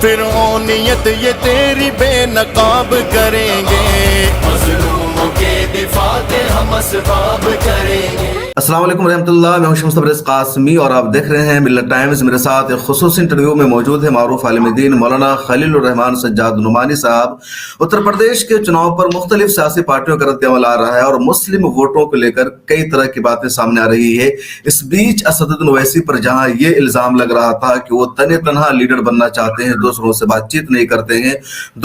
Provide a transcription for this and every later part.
فرعونیت یہ تیری بے نقاب کریں گے، مظلوموں کے دفاع کے ہم اسباب کریں گے۔ السلام علیکم ورحمۃ اللہ، میں ہوں شمس تبریز قاسمی اور آپ دیکھ رہے ہیں ملت ٹائمز۔ میرے ساتھ ایک خصوصی انٹرویو میں موجود ہے معروف عالم دین مولانا خلیل الرحمان سجاد نعمانی صاحب۔ اتر پردیش کے چناؤ پر مختلف سیاسی پارٹیوں کا رد عمل آ رہا ہے اور مسلم ووٹوں کو لے کر کئی طرح کی باتیں سامنے آ رہی ہے۔ اس بیچ اسدالدین اویسی پر جہاں یہ الزام لگ رہا تھا کہ وہ تنہا لیڈر بننا چاہتے ہیں، دوسروں سے بات چیت نہیں کرتے ہیں،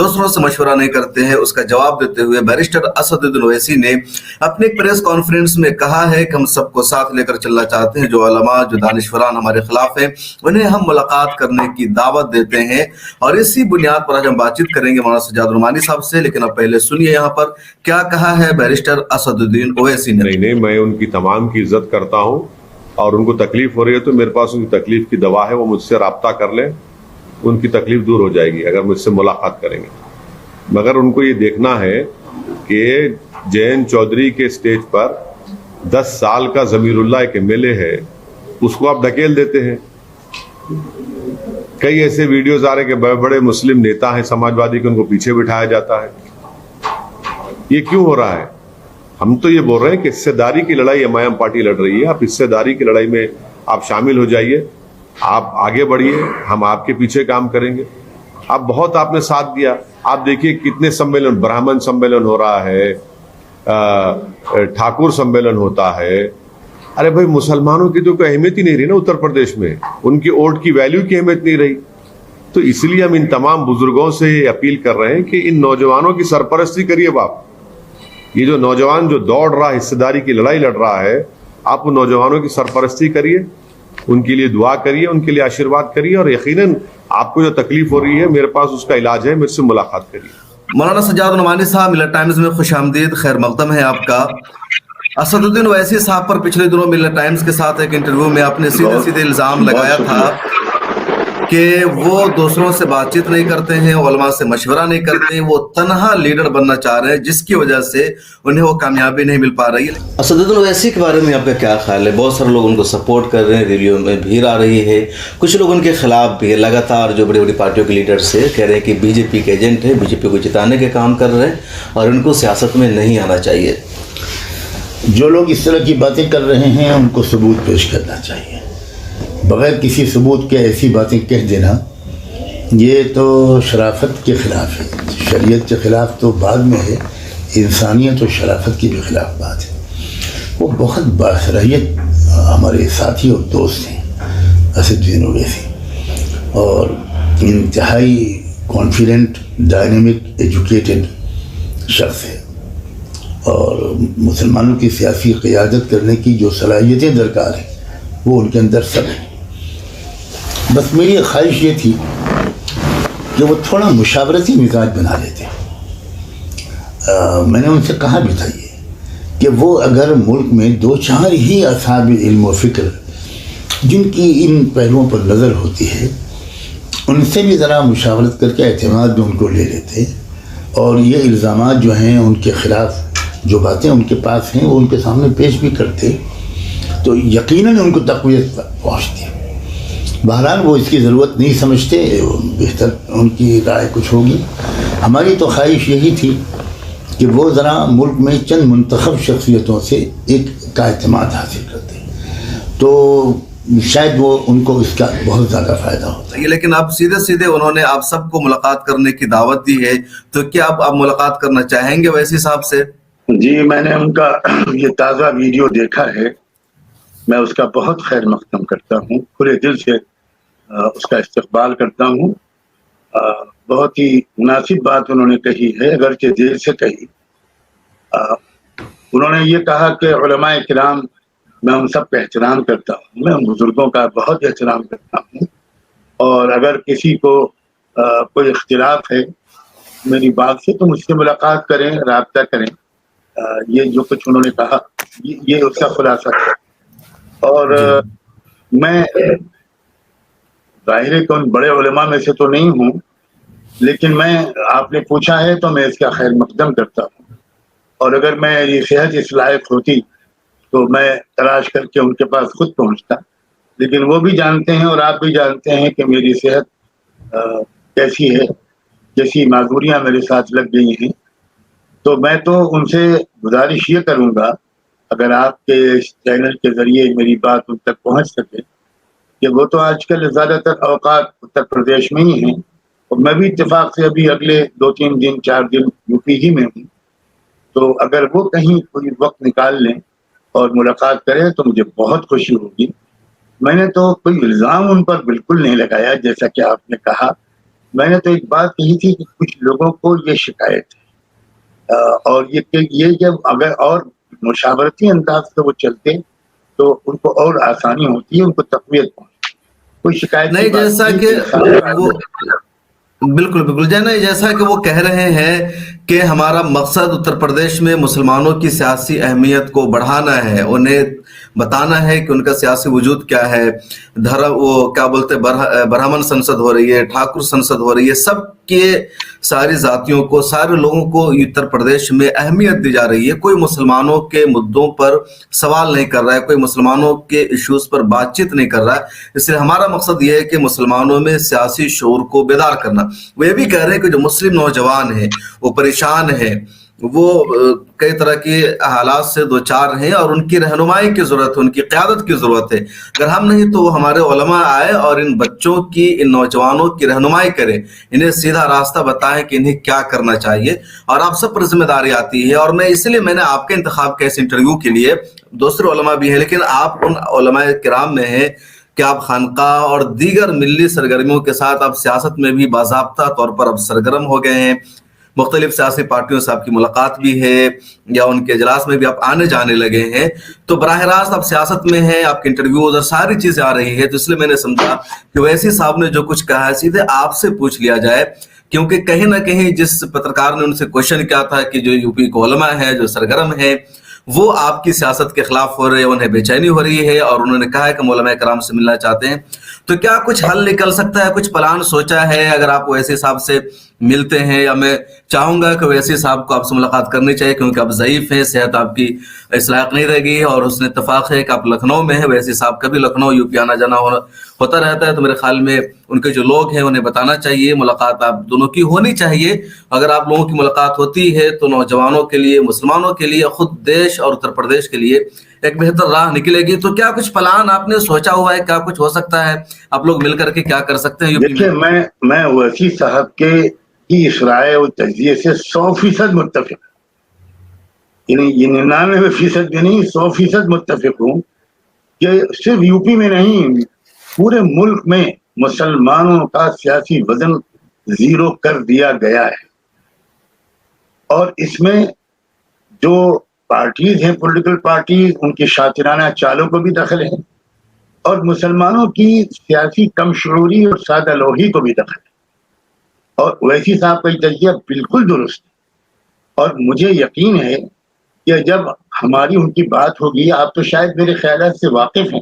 دوسروں سے مشورہ نہیں کرتے ہیں، اس کا جواب دیتے ہوئے بیرسٹر اسدالدین اویسی نے اپنی ایک پریس کانفرنس میں کہا ہے کہ ہم سب کو ساتھ لے کر چلنا چاہتے ہیں، جو علماء جو دانشوران ہمارے خلاف ہیں انہیں ہم ملاقات کرنے کی دعوت دیتے ہیں، اور اسی بنیاد پر آج ہم بات چیت کریں گے مولانا سجاد نعمانی صاحب سے۔ لیکن اب پہلے سنیے یہاں پر کیا کہا ہے بیرسٹر اسدالدین اویسی نے۔ نہیں، میں ان کی تمام کی عزت کرتا ہوں، اور ان کو تکلیف ہو رہی ہے تو میرے پاس ان کی تکلیف کی دوا ہے، وہ مجھ سے رابطہ کر لیں، ان کی تکلیف دور ہو جائے گی اگر مجھ سے ملاقات کریں گے۔ مگر ان کو یہ دیکھنا ہے کہ جین چودھری کے سٹیج پر 10 سال کا ضمیر اللہ ایک ایم ایل اے ہے، اس کو آپ ڈھکیل دیتے ہیں۔ کئی ایسے ویڈیوز آ رہے کہ بڑے بڑے مسلم نیتا ہیں سماجوادی کے، ان کو پیچھے بٹھایا جاتا ہے۔ یہ کیوں ہو رہا ہے؟ ہم تو یہ بول رہے ہیں کہ حصے داری کی لڑائی ایم آئی ایم پارٹی لڑ رہی ہے، آپ حصے داری کی لڑائی میں آپ شامل ہو جائیے، آپ آگے بڑھیے، ہم آپ کے پیچھے کام کریں گے۔ بہت آپ نے ساتھ دیا، آپ دیکھیے کتنے سمیلن، برہمن سمیلن ہو رہا ہے، ٹھاکر سمیلن ہوتا ہے۔ ارے بھائی، مسلمانوں کی تو کوئی اہمیت ہی نہیں رہی نا اتر پردیش میں، ان کی ووٹ کی ویلیو کی اہمیت نہیں رہی۔ تو اس لیے ہم ان تمام بزرگوں سے یہ اپیل کر رہے ہیں کہ ان نوجوانوں کی سرپرستی کریے باپ۔ یہ جو نوجوان جو دوڑ رہا ہے، حصے داری کی لڑائی لڑ رہا ہے، آپ ان نوجوانوں کی سرپرستی کریے، ان کے لیے دعا کریے، ان کے لیے آشیرواد کریے، اور یقیناً آپ کو جو تکلیف ہو رہی ہے میرے پاس اس کا علاج ہے، میرے سے ملاقات کریے۔ مولانا سجاد نعمانی صاحب، ملت ٹائمز میں خوش آمدید، خیر مقدم ہے آپ کا۔ اسدالدین اویسی صاحب پر پچھلے دنوں ملت ٹائمز کے ساتھ ایک انٹرویو میں آپ نے سیدھے سیدھے الزام لگایا تھا کہ وہ دوسروں سے بات چیت نہیں کرتے ہیں، علماء سے مشورہ نہیں کرتے ہیں، وہ تنہا لیڈر بننا چاہ رہے ہیں، جس کی وجہ سے انہیں وہ کامیابی نہیں مل پا رہی ہے۔ اسدالدین اویسی کے بارے میں آپ کا کیا خیال ہے؟ بہت سارے لوگ ان کو سپورٹ کر رہے ہیں، ریلیوں میں بھیڑ آ رہی ہے، کچھ لوگ ان کے خلاف بھی ہے، لگاتار جو بڑی بڑی پارٹیوں کے لیڈر سے کہہ رہے ہیں کہ بی جے پی کے ایجنٹ ہیں، بی جے پی کو جتانے کے کام کر رہے ہیں اور ان کو سیاست میں نہیں آنا چاہیے۔ جو لوگ اس طرح کی باتیں کر رہے ہیں ان کو ثبوت پیش کرنا چاہیے۔ بغیر کسی ثبوت کے ایسی باتیں کہہ دینا یہ تو شرافت کے خلاف ہے، شریعت کے خلاف تو بعد میں ہے، انسانیت اور شرافت کی بھی خلاف بات ہے۔ وہ بہت باصلاحیت ہمارے ساتھی اور دوست ہیں اسدالدین اویسی، اور انتہائی کانفیڈنٹ، ڈائنامک، ایجوکیٹڈ شخص ہے، اور مسلمانوں کی سیاسی قیادت کرنے کی جو صلاحیتیں درکار ہیں وہ ان کے اندر سب ہیں۔ بس میری خواہش یہ تھی کہ وہ تھوڑا مشاورتی مزاج بنا لیتے۔ میں نے ان سے کہا بھی تھا یہ کہ وہ اگر ملک میں 2-4 ہی اصحاب علم و فکر جن کی ان پہلوؤں پر نظر ہوتی ہے، ان سے بھی ذرا مشاورت کر کے اعتماد میں ان کو لے لیتے، اور یہ الزامات جو ہیں ان کے خلاف جو باتیں ان کے پاس ہیں وہ ان کے سامنے پیش بھی کرتے، تو یقیناً ان کو تقویت پہنچتی۔ بہرحال وہ اس کی ضرورت نہیں سمجھتے، بہتر ان کی رائے کچھ ہوگی۔ ہماری تو خواہش یہی تھی کہ وہ ذرا ملک میں چند منتخب شخصیتوں سے ایک کا اعتماد حاصل کرتے، تو شاید وہ ان کو اس کا بہت زیادہ فائدہ ہوتا ہے۔ لیکن اب سیدھے سیدھے انہوں نے آپ سب کو ملاقات کرنے کی دعوت دی ہے، تو کیا آپ ملاقات کرنا چاہیں گے اویسی صاحب سے؟ جی، میں نے ان کا یہ تازہ ویڈیو دیکھا ہے، میں اس کا بہت خیر مقدم کرتا ہوں، پورے دل سے اس کا استقبال کرتا ہوں۔ بہت ہی مناسب بات انہوں نے کہی ہے، اگرچہ دیر سے کہی۔ انہوں نے یہ کہا کہ علماء کرام، میں ان سب کا احترام کرتا ہوں، میں ان بزرگوں کا بہت احترام کرتا ہوں، اور اگر کسی کو کوئی اختلاف ہے میری بات سے تو مجھ سے ملاقات کریں، رابطہ کریں۔ یہ جو کچھ انہوں نے کہا یہ اس کا خلاصہ ہے، اور میں ظاہر ہے کہ ان بڑے علماء میں سے تو نہیں ہوں، لیکن میں، آپ نے پوچھا ہے تو میں اس کا خیر مقدم کرتا ہوں، اور اگر میری صحت اس لائق ہوتی تو میں تلاش کر کے ان کے پاس خود پہنچتا، لیکن وہ بھی جانتے ہیں اور آپ بھی جانتے ہیں کہ میری صحت कैसी है, कैसी माजूरियां मेरे साथ लग गई हैं। तो मैं तो उनसे गुजारिश ये करूंगा, अगर आपके इस चैनल के जरिए मेरी बात उन तक पहुंच सके, कि वो तो आजकल ज़्यादातर औकात उत्तर प्रदेश में ही हैं, और मैं भी इत्तेफाक से अभी अगले 2-3 दिन 4 दिन यूपी ही में हूँ। तो अगर वो कहीं कोई वक्त निकाल लें और मुलाकात करें तो मुझे बहुत खुशी होगी। मैंने तो कोई इल्ज़ाम उन पर बिल्कुल नहीं लगाया, जैसा कि आपने कहा। मैंने तो एक बात कही थी कि कुछ लोगों को ये शिकायत है, और ये जब अगर और मुशावरती अंदाज से वो चलते तो उनको और आसानी होती है, उनको तक़वियत पहुंचती। कोई शिकायत नहीं, जैसा कि वो बिल्कुल बिल्कुल नहीं, जैसा कि वो कह रहे हैं कि हमारा मकसद उत्तर प्रदेश में मुसलमानों की सियासी अहमियत को बढ़ाना है, उन्हें बताना है कि उनका सियासी वजूद क्या है। धर्म वो क्या बोलते हैं, ब्राह्मण संसद हो रही है, ठाकुर संसद हो रही है, सब के सारी जातियों को, सारे लोगों को उत्तर प्रदेश में अहमियत दी जा रही है। कोई मुसलमानों के मुद्दों पर सवाल नहीं कर रहा है, कोई मुसलमानों के इश्यूज पर बातचीत नहीं कर रहा है। इसलिए हमारा मकसद ये है कि मुसलमानों में सियासी शऊर को बेदार करना। वो ये भी कह रहे हैं कि जो मुस्लिम नौजवान हैं वो परेशान हैं, वो कई तरह के हालात से दो चार हैं और उनकी रहनुमाई की ज़रूरत है, उनकी क़यादत की ज़रूरत है। अगर हम नहीं तो हमारे उलमा आए और इन बच्चों की, इन नौजवानों की रहनुमाई करें, इन्हें सीधा रास्ता बताएं कि इन्हें क्या करना चाहिए, और आप सब पर जिम्मेदारी आती है। और मैं इसलिए मैंने आपका इंतखाब किया इस इंटरव्यू के लिए। दूसरे उलमा भी हैं, लेकिन आप उन उलमाए किराम में हैं कि आप खानकाह और दीगर मिली सरगर्मियों के साथ आप सियासत में भी बाज़ाब्ता तौर पर अब सरगर्म हो गए हैं। मुख्तलिफ सियासी पार्टियों से आपकी मुलाकात भी है या उनके इजलास में भी आप आने जाने लगे हैं, तो बराह रास्त आप सियासत में हैं, आपके इंटरव्यूज और सारी चीज़ें आ रही है। तो इसलिए मैंने समझा कि वैसी साहब ने जो कुछ कहा है सीधे आपसे पूछ लिया जाए, क्योंकि कहीं ना कहीं जिस पत्रकार ने उनसे क्वेश्चन किया था कि जो यूपी के उलमा है, जो सरगर्म है, वो आपकी सियासत के खिलाफ हो रहे हैं, उन्हें बेचैनी हो रही है, और उन्होंने कहा है कि मौलमा कराम से मिलना चाहते हैं। तो क्या कुछ हल निकल सकता है, कुछ प्लान सोचा है? अगर आप वैसे साहब से मिलते हैं, या मैं चाहूंगा कि वैसे साहब को आपसे मुलाकात करनी चाहिए, क्योंकि आप ज़ईफ़ हैं, सेहत आपकी इस लायक नहीं रह गई है, और उसने इत्तेफाक है कि आप लखनऊ में हैं। वैसे साहब कभी लखनऊ यूपी आना जाना होता रहता है, तो मेरे ख्याल में उनके जो लोग हैं उन्हें बताना चाहिए, मुलाकात आप दोनों की होनी चाहिए। अगर आप लोगों की मुलाकात होती है तो नौजवानों के लिए, मुसलमानों के लिए, खुद देश और उत्तर प्रदेश के लिए एक बेहतर राह निकलेगी। तो क्या कुछ प्लान आपने सोचा हुआ है, क्या कुछ हो सकता है, आप लोग मिलकर के क्या कर सकते हैं? देखिए, मैं वसी साहब के की इस राय और तज्जिए से 100% मुत्तफिक, यानी 99% भी नहीं, 100% मुत्तफिक हूँ कि सिर्फ यूपी में नहीं, पूरे मुल्क में मुसलमानों का सियासी वजन जीरो कर दिया गया है। और इसमें जो पार्टीज हैं, पॉलिटिकल पार्टीज, उनकी शातिराना चालों को भी दखल है, और मुसलमानों की सियासी कमशऊरी और सादा लोही को भी दखल है। और वैसी साहब का तजिया बिल्कुल दुरुस्त है, और मुझे यकीन है कि जब हमारी उनकी बात होगी, आप तो शायद मेरे ख्यालात से वाकिफ हैं,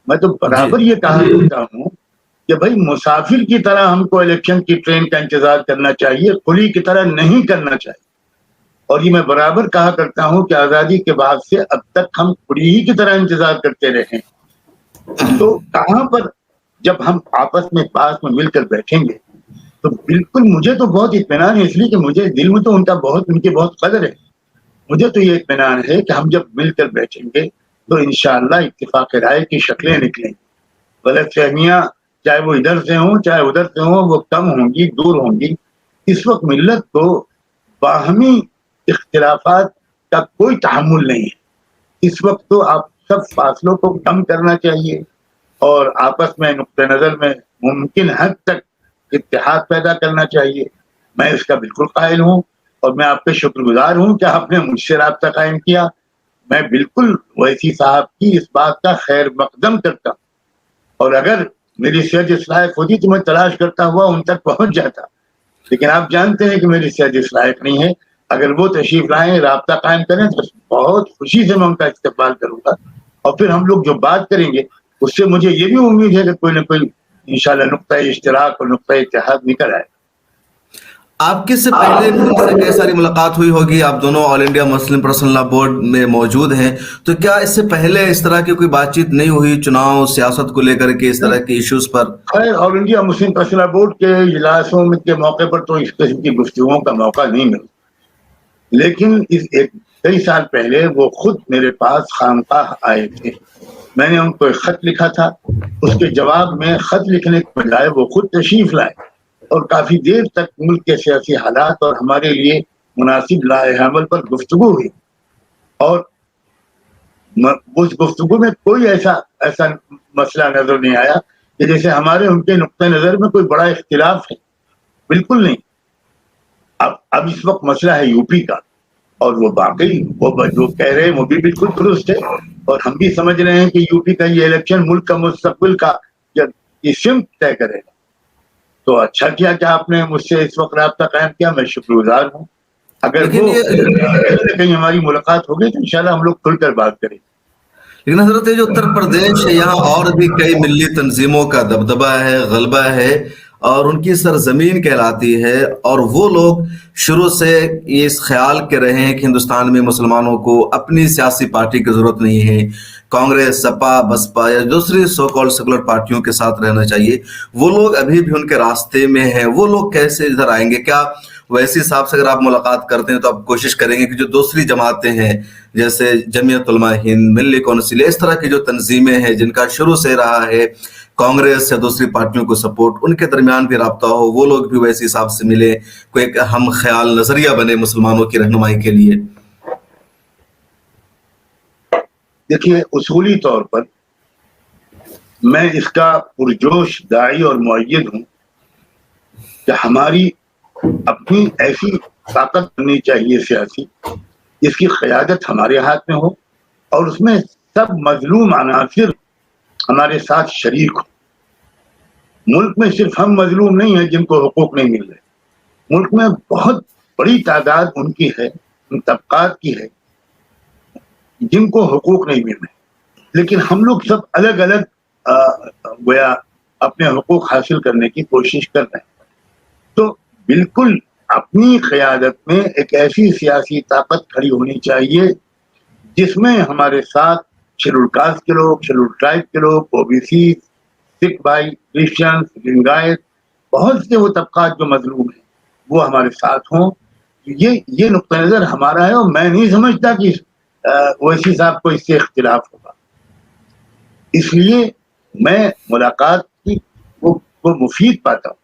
मैं तो बराबर ये कहा करता हूँ कि भाई मुसाफिर की तरह हमको इलेक्शन की ट्रेन का इंतजार करना चाहिए, कुली की तरह नहीं करना चाहिए। और ये मैं बराबर कहा करता हूँ कि आज़ादी के बाद से अब तक हम कुली ही की तरह इंतजार करते रहे। तो कहाँ पर जब हम आपस में पास में मिलकर बैठेंगे तो बिल्कुल मुझे तो बहुत इत्मीनान है, इसलिए कि मुझे दिल में तो उनकी बहुत कदर है। मुझे तो ये इत्मीनान है कि हम जब मिलकर बैठेंगे तो इंशाअल्लाह इत्तिफाक राय की शक्लें निकलेंगी। गलतफहमियां चाहे वो इधर से हों चाहे उधर से हों, वो कम होंगी, दूर होंगी। इस वक्त मिल्लत को बाहमी इख्तिलाफात का कोई तहम्मुल नहीं है। इस वक्त तो आप सब फासलों को कम करना चाहिए और आपस में नुक्ते नज़र में मुमकिन हद तक इत्तेहाद पैदा करना चाहिए। मैं इसका बिल्कुल कायल हूँ और मैं आपके शुक्रगुजार हूँ कि आपने मुझसे राब्ता कायम किया। मैं बिल्कुल वैसी साहब की इस बात का खैर मकदम करता हूँ, और अगर मेरी सेहत इस लायक होती तो मैं तलाश करता हुआ उन तक पहुंच जाता, लेकिन आप जानते हैं कि मेरी सेहत इस लायक नहीं है। अगर वो तशरीफ लाएं, राब्ता कायम करें तो बहुत खुशी से मैं उनका इस्तेमाल करूंगा, और फिर हम लोग जो बात करेंगे उससे मुझे ये भी उम्मीद है कि कोई ना कोई इंशाल्लाह नुक्ता इश्तिराक और नुक्ता इत्तेहाद निकल आए। आपकी इससे पहले भी उनसे कई सारी मुलाकात हुई होगी, आप दोनों all India Muslim personal law board में मौजूद हैं, तो क्या इससे पहले इस तरह की कोई बातचीत नहीं हुई चुनाव सियासत को लेकर के, इस तरह के इश्यूज पर? खैर, all India Muslim personal law board के इजलासों में के मौके पर तो इस किस्म की गुफ्तगुओं का मौका नहीं मिला, लेकिन कई साल पहले वो खुद मेरे पास खामखाह आए थे। मैंने उनको एक खत लिखा था, उसके जवाब में खत लिखने के बजाय वो खुद तशरीफ लाए और काफी देर तक मुल्क के सियासी हालात और हमारे लिए मुनासिब लाए-ए-अमल पर गुफ्तगू हुई, और उस गुफ्तगू में कोई ऐसा मसला नजर नहीं आया कि जैसे हमारे उनके नुक्ते नजर में कोई बड़ा इख्तिलाफ है। बिल्कुल नहीं। अब इस वक्त मसला है यूपी का, और वो वाकई वो जो कह रहे हैं वो भी बिल्कुल दुरुस्त है, और हम भी समझ रहे हैं कि यूपी का ये इलेक्शन मुल्क का मुस्तकबिल का ये सिमत तय करेगा। तो अच्छा किया कि आपने मुझसे इस वक्त राब्ता कायम किया, मैं शुक्रगुजार हूँ। अगर वो कहीं हमारी मुलाकात होगी तो इंशाल्लाह हम लोग खुलकर बात करेंगे। लेकिन हजरत, जो उत्तर प्रदेश है, यहाँ और भी कई मिली तंजीमों का दबदबा है, गलबा है, और उनकी सरजमीन कहलाती है, और वो लोग शुरू से ये इस ख्याल के रहे हैं कि हिंदुस्तान में मुसलमानों को अपनी सियासी पार्टी की जरूरत नहीं है, कांग्रेस, सपा, बसपा या दूसरी सो कॉल्ड सेकुलर पार्टियों के साथ रहना चाहिए। वो लोग अभी भी उनके रास्ते में हैं। वो लोग कैसे इधर आएंगे? क्या वैसे हिसाब से अगर आप मुलाकात करते हैं तो आप कोशिश करेंगे कि जो दूसरी जमातें हैं, जैसे जमीयत उलमा हिंद, मिल्ली कौंसिल, इस तरह की जो तंजीमें हैं जिनका शुरू से रहा है कांग्रेस या दूसरी पार्टियों को सपोर्ट, उनके दरमियान भी राब्ता हो, वो लोग भी वैसे हिसाब से मिले, कोई एक हम ख्याल नजरिया बने मुसलमानों की रहनुमाई के लिए? देखिए, उसूली तौर पर मैं इसका पुरजोश दाई और मुअय्यद हूं कि हमारी अपनी ऐसी ताकत बननी चाहिए सियासी, जिसकी क़यादत हमारे हाथ में हो और उसमें सब मजलूम अनासिर हमारे साथ शरीक हो। मुल्क में सिर्फ हम मजलूम नहीं है जिनको हुकूक नहीं मिल रहे, मुल्क में बहुत बड़ी तादाद उनकी है, उन तबकात की है जिनको हुकूक नहीं मिल रहे, लेकिन हम लोग सब अलग अलग गोया अपने हुकूक हासिल करने की कोशिश कर रहे हैं। तो बिल्कुल अपनी क़यादत में एक ऐसी सियासी ताकत खड़ी होनी चाहिए जिसमें हमारे साथ शेड्यूल कास्ट के लोग, शेड्यूल ट्राइब के लोग, ओबीसी, सिख भाई, क्रिश्चियन, लिंगायत, बहुत से वो तबकात जो मजलूम हैं वो हमारे साथ हों। ये नुक्ता नज़र हमारा है, और मैं नहीं समझता कि ओवैसी साहब को इससे इख्तिलाफ होगा। इसलिए मैं मुलाकात की वो मुफीद पाता हूँ।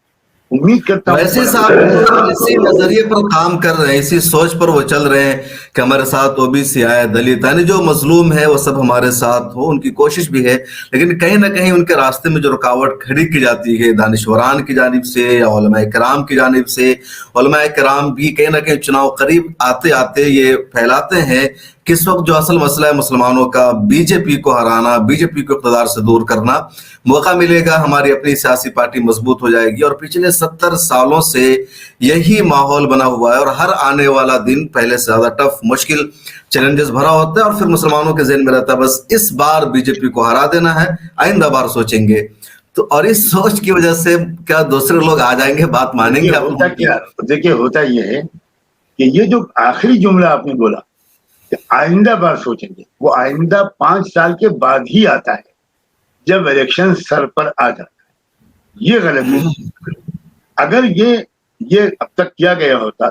उम्मीद करता हूँ वैसे साहब इसी नजरिए पर काम कर रहे हैं, इसी सोच पर वो चल रहे हैं कि हमारे साथ ओबीसी आए, दलित, यानी जो मजलूम है वो सब हमारे साथ हो, उनकी कोशिश भी है। लेकिन कहीं ना कहीं उनके रास्ते में जो रुकावट खड़ी की जाती है दानिशवरान की जानिब से या उलमाए किराम की जानिब से, उलमाए किराम भी कहीं ना कहीं चुनाव करीब आते आते ये फैलाते हैं कि इस वक्त जो असल मसला है मुसलमानों का, बीजेपी को हराना, बीजेपी को इक़्तिदार से दूर करना, मौका मिलेगा, हमारी अपनी सियासी पार्टी मजबूत हो जाएगी। और पिछले 70 सालों से यही माहौल बना हुआ है, और हर आने वाला दिन पहले से ज्यादा टफ, मुश्किल, चैलेंजेस भरा होता है, और फिर मुसलमानों के ज़हन में रहता है बस इस बार बीजेपी को हरा देना है, आइंदा बार सोचेंगे। तो और इस सोच की वजह से क्या दूसरे लोग आ जाएंगे, बात मानेंगे? होता क्या, देखिए होता ये है कि ये जो आखिरी जुमला आपने बोला कि आइंदा बार सोचेंगे, वो आइंदा 5 साल के बाद ही आता है जब इलेक्शन सर पर आ जाता है। ये गलत है। अगर ये अब तक किया गया होता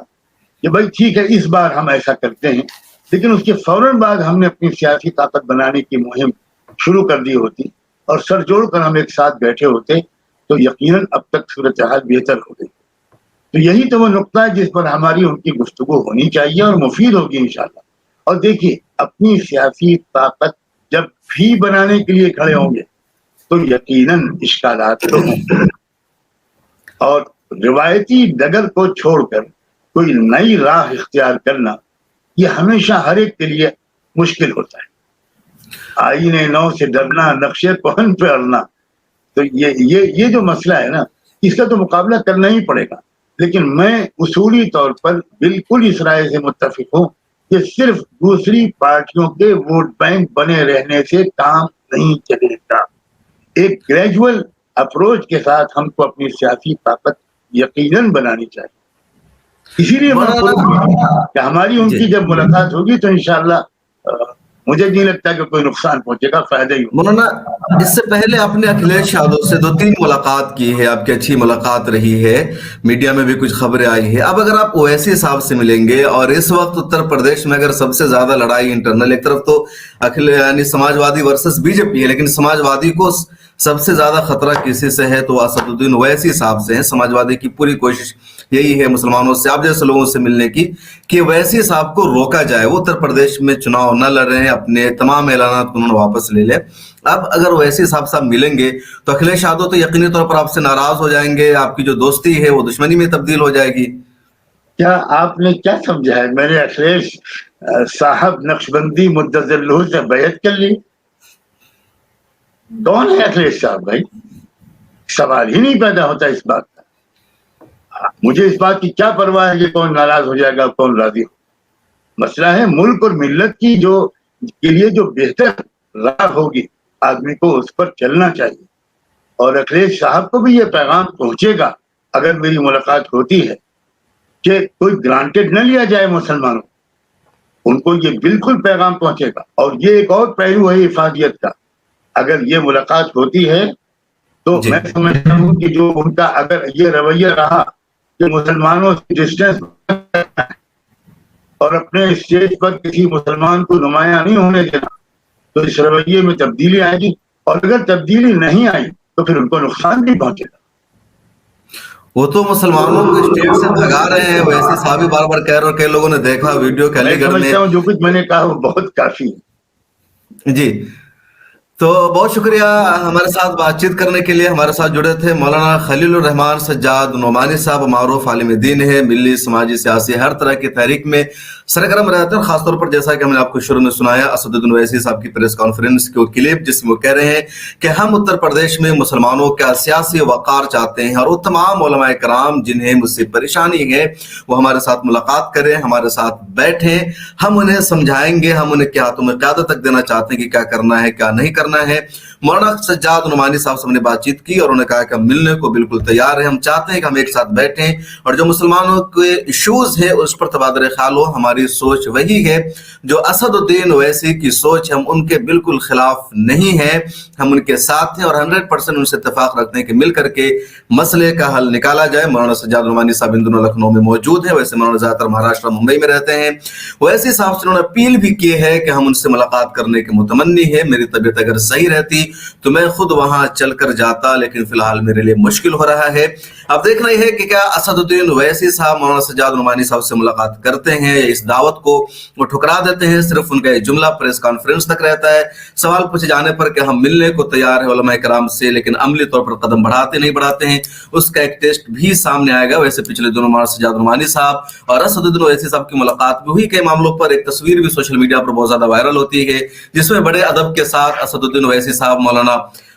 कि भाई ठीक है इस बार हम ऐसा करते हैं, लेकिन उसके फौरन बाद हमने अपनी सियासी ताकत बनाने की मुहिम शुरू कर दी होती और सर जोड़कर हम एक साथ बैठे होते, तो यकीनन अब तक सूरत हाल बेहतर हो गई। तो यही तो वो नुक्ता है जिस पर हमारी उनकी गुफ्तगू होनी चाहिए और मुफीद होगी इंशाल्लाह। और देखिए, अपनी सियासी ताकत जब भी बनाने के लिए खड़े होंगे तो यकीनन इश्कालात तो होंगे, और रिवायती डगर को छोड़कर कोई नई राह इख्तियार करना ये हमेशा हर एक के लिए मुश्किल होता है। आईने नौ से डरना, नक्शे पहन पे अड़ना, तो ये जो मसला है ना, इसका तो मुकाबला करना ही पड़ेगा। लेकिन मैं उसूली तौर पर बिल्कुल इस राय से मुत्तफिक हूँ कि सिर्फ दूसरी पार्टियों के वोट बैंक बने रहने से काम नहीं चलेगा। एक ग्रेजुअल अप्रोच के साथ हमको अपनी सियासी ताकत यकीनन बनानी चाहिए। इसीलिए मैं बोलूंगा कि हमारी उनकी जब मुलाकात होगी तो इंशाअल्लाह मुझे नहीं लगता कि कोई नुकसान पहुंचेगा, फायदा ही होगा। मौलाना, इससे पहले आपने अखिलेश यादव से 2-3 मुलाकात की है, आपकी अच्छी मुलाकात रही है, मीडिया में भी कुछ खबरें आई है। अब अगर आप ओवैसी साहब से मिलेंगे, और इस वक्त उत्तर प्रदेश में अगर सबसे ज्यादा लड़ाई इंटरनल, एक तरफ तो अखिल यानी समाजवादी वर्सेस बीजेपी है, लेकिन समाजवादी को सबसे ज्यादा खतरा किसी से है तो असदुद्दीन ओवैसी साहब से है। समाजवादी की पूरी कोशिश यही है मुसलमानों से, आप जैसे लोगों से मिलने की, कि ओवैसी साहब को रोका जाए, वो उत्तर प्रदेश में चुनाव न लड़ रहे हैं, अपने तमाम ऐलानात को उन्होंने वापस ले ले। अब अगर ओवैसी साहब मिलेंगे तो अखिलेश यादव तो यकीनी तौर पर आपसे नाराज हो जाएंगे, आपकी जो दोस्ती है वो दुश्मनी में तब्दील हो जाएगी। क्या आपने क्या समझा है? मैंने अखिलेश साहब नक्शबंदी मुद्दज़िल्लुहु से बैत कर ली? कौन है अखिलेश साहब भाई? सवाल ही नहीं पैदा होता इस बात का। मुझे इस बात की क्या परवाह है कि कौन नाराज हो जाएगा, कौन राजी हो। मसला है मुल्क और मिल्लत की जो के लिए जो बेहतर राह होगी, आदमी को उस पर चलना चाहिए। और अखिलेश साहब को भी ये पैगाम पहुंचेगा अगर मेरी मुलाकात होती है कि कोई ग्रांटेड न लिया जाए मुसलमानों, उनको ये बिल्कुल पैगाम पहुंचेगा। और ये एक और पहलू है इफादियत का, अगर ये मुलाकात होती है तो मैं समझता हूँ कि जो उनका अगर ये रवैया रहा कि मुसलमानों से डिस्टेंस और अपने स्टेज पर किसी मुसलमान को नुमाया नहीं होने देना, तो इस रवैये में तब्दीली आएगी। और अगर तब्दीली नहीं आई तो फिर उनको नुकसान भी पहुंचेगा। वो तो मुसलमानों को स्टेट से भगा रहे हैं, वैसे साहब बार बार कह रहे हैं, कई लोगों ने देखा वीडियो मैं अलीगढ़ समझता हूँ जो कुछ मैंने कहा वो बहुत काफी है। जी। तो बहुत शुक्रिया हमारे साथ बातचीत करने के लिए। हमारे साथ जुड़े थे मौलाना खलीलुर रहमान सज्जाद नुमानी साहब, मारूफ आलिम दीन है, मिली समाजी सियासी हर तरह की तहरीक में सरगर्म रहते हैं। खासतौर पर जैसा कि हमने आपको शुरू में सुनाया, असदुद्दीन ओवैसी साहब की प्रेस कॉन्फ्रेंस की क्लिप जिसमें वो कह रहे हैं कि हम उत्तर प्रदेश में मुसलमानों का सियासी वक़ार चाहते हैं, और वो तमाम उलमाए कराम जिन्हें मुझसे परेशानी है वो हमारे साथ मुलाकात करें, हमारे साथ बैठें, हम उन्हें समझाएंगे, हम उन्हें क्या तुम्हें क़यादत तक देना चाहते हैं कि क्या करना है क्या नहीं करना है। मौलाना सज्जाद नुमानी साहब से हमने बातचीत की और उन्होंने कहा कि हम मिलने को बिल्कुल तैयार हैं, हम चाहते हैं कि हम एक साथ बैठें और जो मुसलमानों के इश्यूज है उस पर तबादला ख्याल हो। हमारी सोच वही है जो असदुद्दीन ओवैसी की सोच, हम उनके बिल्कुल खिलाफ नहीं है, हम उनके साथ हैं और 100% उनसे इत्तेफाक रखते हैं कि मिल करके मसले का हल निकाला जाए। मौलाना सज्जाद नुमानी साहब इन दिनों लखनऊ में मौजूद है, वैसे मौलाना ज्यादातर महाराष्ट्र मुंबई में रहते हैं। ओवैसी साहब से उन्होंने अपील भी की है कि हम उनसे मुलाकात करने के मुतमन्नी है, मेरी तबीयत अगर सही रहती तो मैं खुद वहां चलकर जाता, लेकिन फिलहाल मेरे लिए मुश्किल हो रहा है। अब देखना यह है कि क्या असदुद्दीन ओवैसी साहब मौलाना सज्जाद नुमानी साहब से मुलाकात करते हैं या इस दावत को वो ठुकरा देते हैं, सिर्फ उनका एक जुमला प्रेस कॉन्फ्रेंस तक रहता है। सवाल पूछे जाने पर कि हम मिलने को तैयार है उलमाए कराम से, लेकिन अमली तौर पर कदम बढ़ाते नहीं बढ़ाते हैं, उसका एक टेस्ट भी सामने आएगा। वैसे पिछले दिनों मौलाना सज्जाद नुमानी साहब और असदुद्दीन ओवैसी साहब की मुलाकात भी हुई। कई मामलों पर एक तस्वीर भी सोशल मीडिया पर बहुत ज्यादा वायरल होती है जिसमें बड़े अदब के साथ असदुद्दीन ओवैसी साहब मौलाना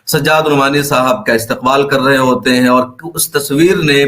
सज्जाद नुमानी साहब का इस्तकबाल कर रहे होते हैं, और उस तस्वीर ने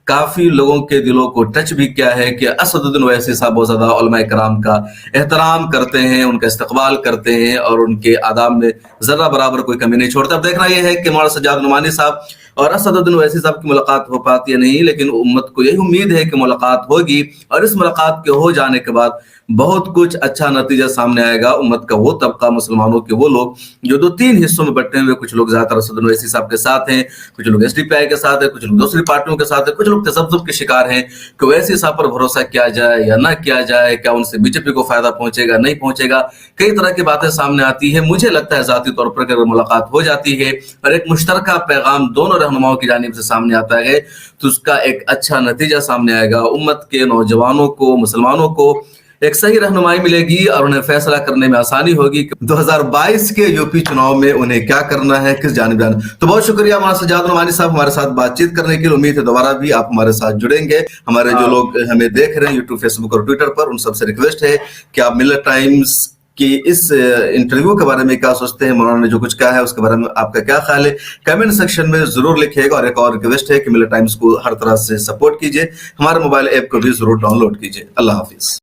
काफी लोगों के दिलों को टच भी किया है कि असदुद्दीन ओवैसी साहब बहुत ज्यादा उलमाए कराम का एहतराम करते हैं, उनका इस्तकबाल करते हैं और उनके आदाब में जरा बराबर कोई कमी नहीं छोड़ता। अब देखना यह है कि मौलाना सज्जाद नुमानी साहब और असदुद्दीन ओवैसी साहब की मुलाकात हो पाती है नहीं, लेकिन उम्मत को यही उम्मीद है कि मुलाकात होगी और इस मुलाकात के हो जाने के बाद बहुत कुछ अच्छा नतीजा सामने आएगा। उम्मत का वो तबका, मुसलमानों के वो लोग जो 2-3 हिस्सों में बंटे हुए, कुछ लोग ज्यादातर असदुद्दीन ओवैसी साहब के साथ हैं, कुछ लोग एसडीपीआई के साथ हैं, कुछ लोग दूसरी पार्टियों के साथ हैं, कुछ लोग तसब्बुब के शिकार हैं कि ओवैसी साहब पर भरोसा किया जाए या ना किया जाए, क्या उनसे बीजेपी को फायदा पहुंचेगा नहीं पहुंचेगा, कई तरह की बातें सामने आती है। मुझे लगता है जाती तौर पर अगर मुलाकात हो जाती है और एक मुश्तरका पैगाम दोनों रहनुमाओं की जानिब से सामने आता है तो उसका एक अच्छा नतीजा सामने आएगा। उम्मत के नौजवानों को, मुसलमानों को एक सही रहनुमाई मिलेगी और उन्हें फैसला करने में आसानी होगी कि 2022 के यूपी चुनाव में उन्हें क्या करना है, किस जानिब जाना। तो बहुत शुक्रिया मौलाना सज्जाद नुमानी साहब हमारे साथ बातचीत करने के लिए। उम्मीद है दोबारा भी आप हमारे साथ जुड़ेंगे। हमारे जो लोग हमें देख रहे हैं यूट्यूब, फेसबुक और ट्विटर पर, उन सबसे रिक्वेस्ट है कि आप मिल्लत टाइम्स कि इस इंटरव्यू के बारे में क्या सोचते हैं, मौलाना ने जो कुछ कहा है उसके बारे में आपका क्या ख्याल है, कमेंट सेक्शन में जरूर लिखिएगा। और एक और रिक्वेस्ट है कि मिल्लत टाइम्स को हर तरह से सपोर्ट कीजिए, हमारे मोबाइल ऐप को भी जरूर डाउनलोड कीजिए। अल्लाह हाफिज।